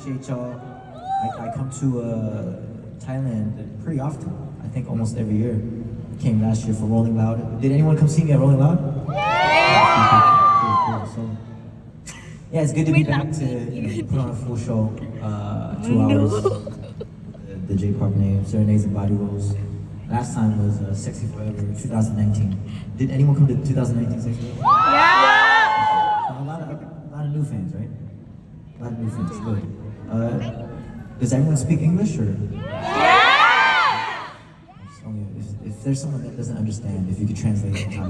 appreciate y'all. I come to Thailand pretty often. I think almost every year. I came last year for Rolling Loud. Did anyone come see me at Rolling Loud? Yeah! Cool. So, yeah, it's good to be back to put on a full show. 2 hours. The J Park name, Serenades and Body Rolls. Last time was Sexy Forever 2019. Did anyone come to 2019 Sexy Forever? Yeah! A lot of new fans, right? A lot of new fans, good. Does everyone speak English or? Yeah! If there's someone that doesn't understand, if you could translate it in Thai.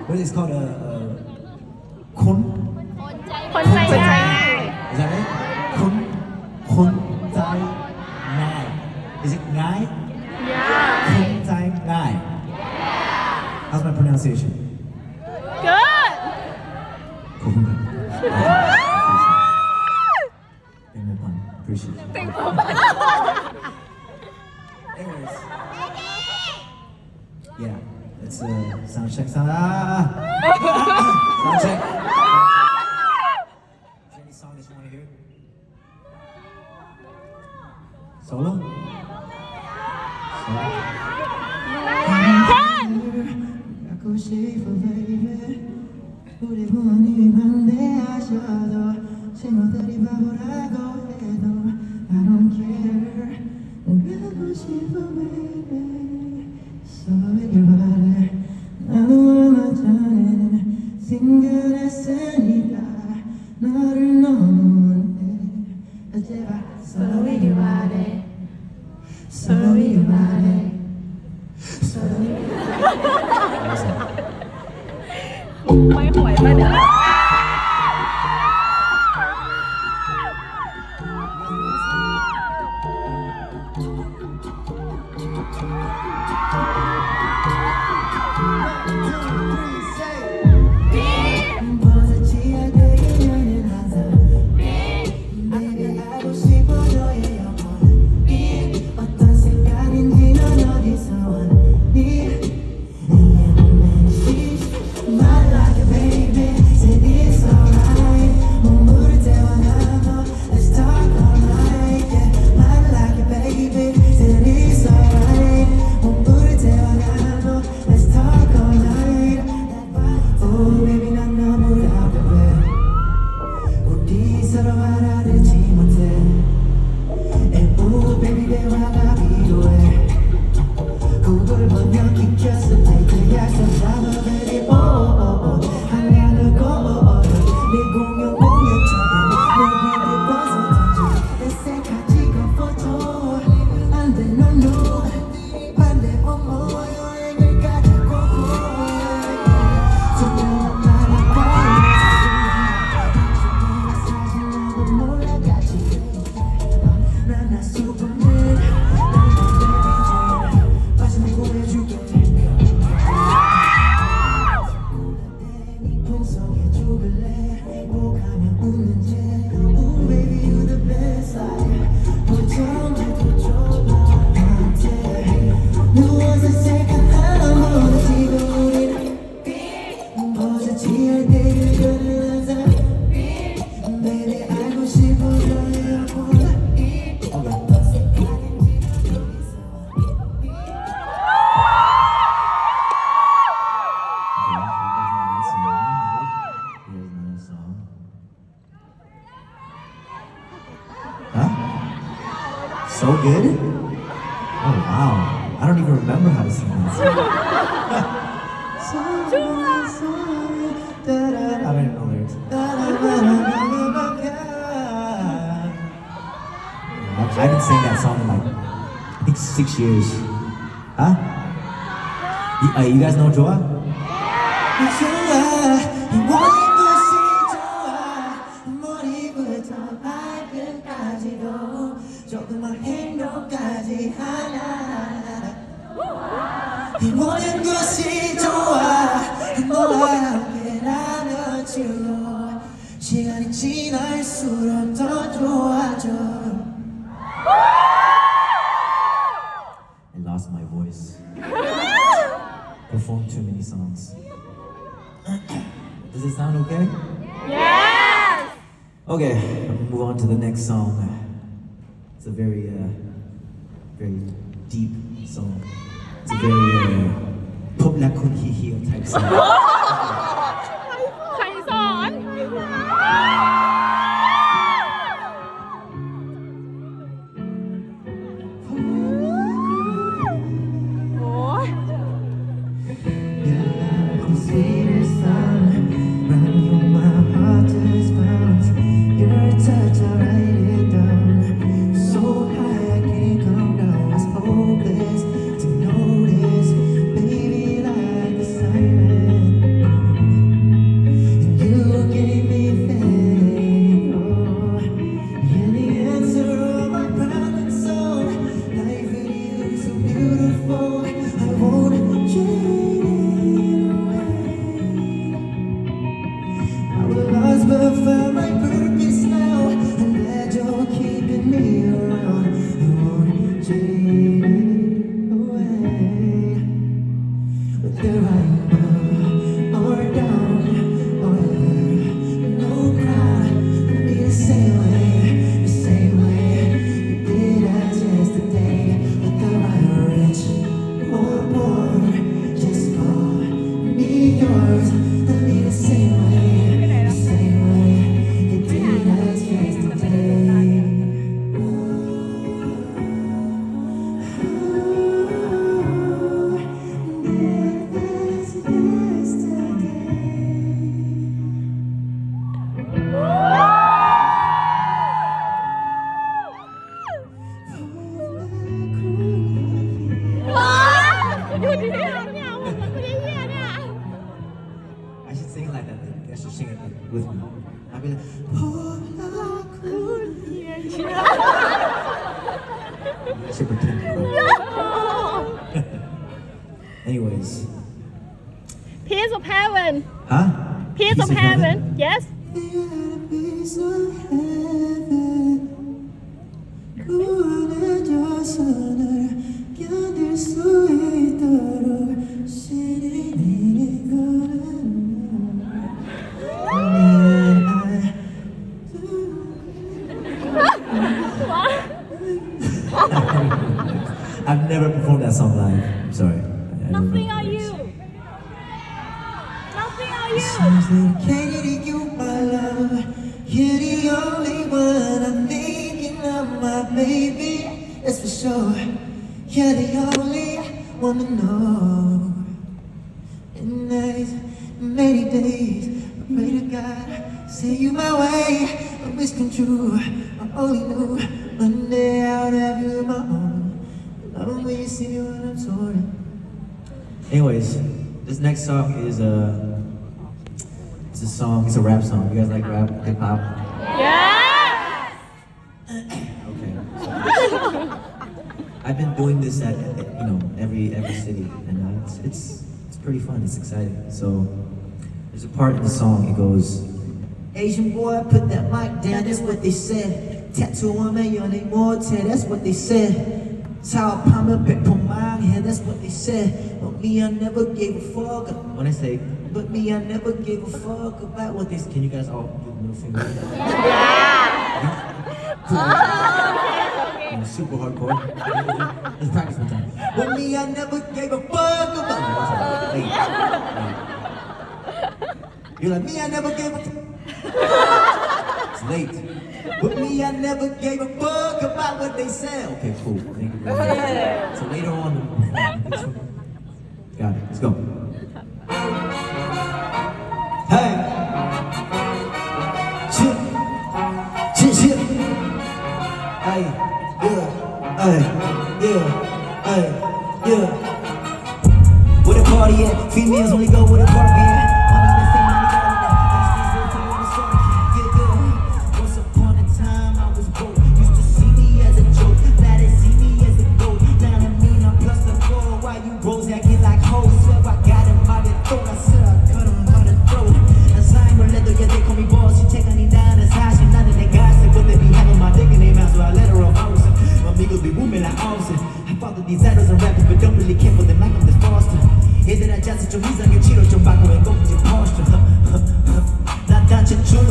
What is it called? Kun? คนใจง่าย Is that right? Kun Zai Nai. Is it Nai? Yeah Kun Zai Nai. How's my pronunciation? Good ขอบคุณครับ Thank you, pun. Appreciate it. Anyways. Yeah, it's a sound check. Sound check. Is there any song that you want to hear? Solo? 갖고 싶어 baby 우리 부모님이 반대하셔도 친구들이 바보라고 해도 I don't care 난 가고 싶어 baby 소리를 바래 나도 얼마 전에 생각했으니까 너를 너무 원해 제발 소리를 바래 소리를 바래 소리를 ไม่หวยป่ะเนี่ย So good? Oh wow. I don't even remember how to sing that song. I don't even know lyrics. I've been saying that song in like, I think 6 years. Huh? You guys know Joa? 조금만 행동까지 하나 이 모든 것이 좋아 너와 함께라면 지워 시간이 지날수록 더 좋아져 Okay, I'm gonna move on to the next song. It's a very deep song. It's a very pop la kun hi hi type song. ใครสอน โอ้ย The sweetest song, run you my heart just bounce. Your touch, I write it down. So high I can't come down. It's hopeless to notice, baby, like a siren. And you gave me faith. Oh, you're the answer of my private soul. Life with you is so beautiful. I won't trade it away. I was lost but found my purpose now. I'm glad you're keeping me around. I won't trade it away. Whether I'm up or down or no cry, I'll be the same way you did us yesterday. Whether I'm rich or poor, just call me yours. I'll be the same way you did us yesterday. I should sing like that. I should sing it with me. I'll be like, I should pretend. Anyways, Piece of heaven huh? Piece of heaven Yes I've never performed that song live. I'm sorry. I don't Nothing know. on you Nothing on you Songs dedicated to you, my love. You're the only one I'm thinking of, my baby. That's for sure. You're the only one to know. And nights, many days, I pray to God, send you my way. I wish come true. I only knew one day I would have you in my own. Love when you see me when I'm torn. Anyways, this next song is it's a song, it's a rap song. You guys like rap, hip hop? Yes Okay. So, I've been doing this at every city, and it's pretty fun. It's exciting. So there's a part in the song. It goes, Asian boy, put that mic down. That's what they said. Tattoo on me, your name morte. That's what they said. Tao Palmer, pick from my head. That's what they said. But me, I never gave a fuck. When I say, but me, I never gave a fuck about what they said. Can you guys all do the middle finger? Yeah. Super hardcore. Let's practice one time. But me, I never gave a fuck about. Wait. You're like, me, I never gave a It's late. But me, I never gave a fuck about what they said. Okay, cool. Thank you very much. So later on, got it. Let's go. Hey. Chip. Chip, chip. Hey. Yeah. Hey. Yeah. Hey. Yeah. Where the party at? Females only go where the party at.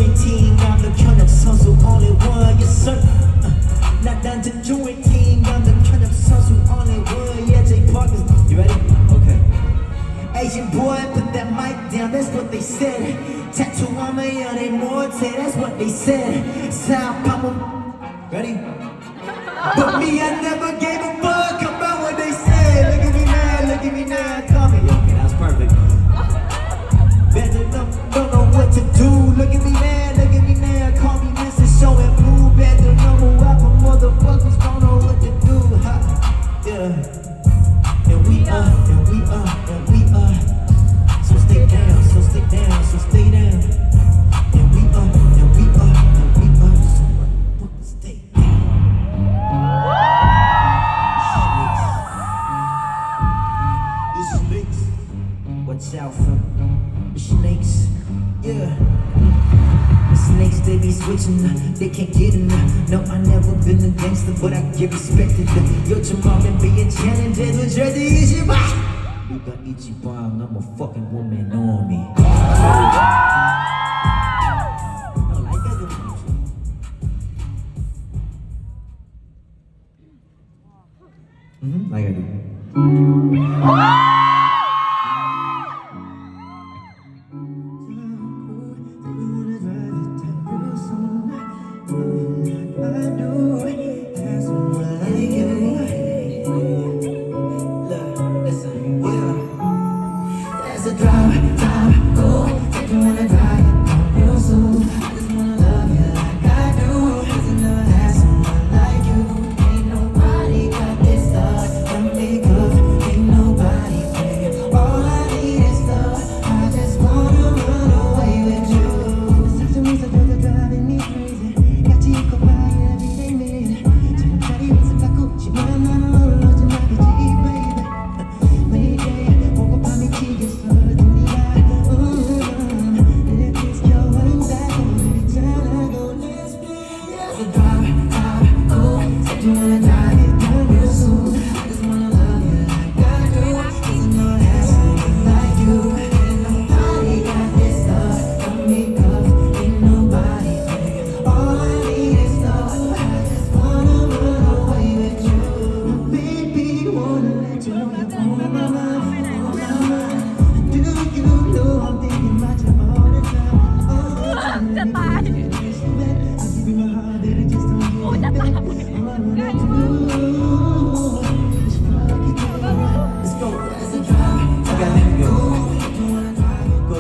jointing I'm the kind of 선수 only one yes sir 나 단지 jointing I'm the kind of 선수 only one yeah Jay Park is you ready? Okay Asian boy put that mic down that's what they said Tattoo on my 연애 못해 that's what they said Sound pump ready? But me I never gave a fuck about what they said look at me now call me okay that was perfect Better don't know what to do. Look at me now, call me Mr. Show and Blue. Better know what motherfuckers don't know what to do. Ha. Yeah. And we are. So stay down, so stay down. And we are. So motherfuckers stay down. This is Mix. Watch out for the snakes, yeah. The snakes, they be switching, they can't get enough. No, I never been a gangster, but I get respected. Yo, tomorrow and being challenged, New Jersey is your boy. You got Ichiban, I'm a fucking woman on me. No, like that, like I do.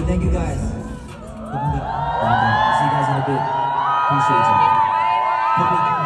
Thank you guys. See you guys in a bit. Appreciate y'all.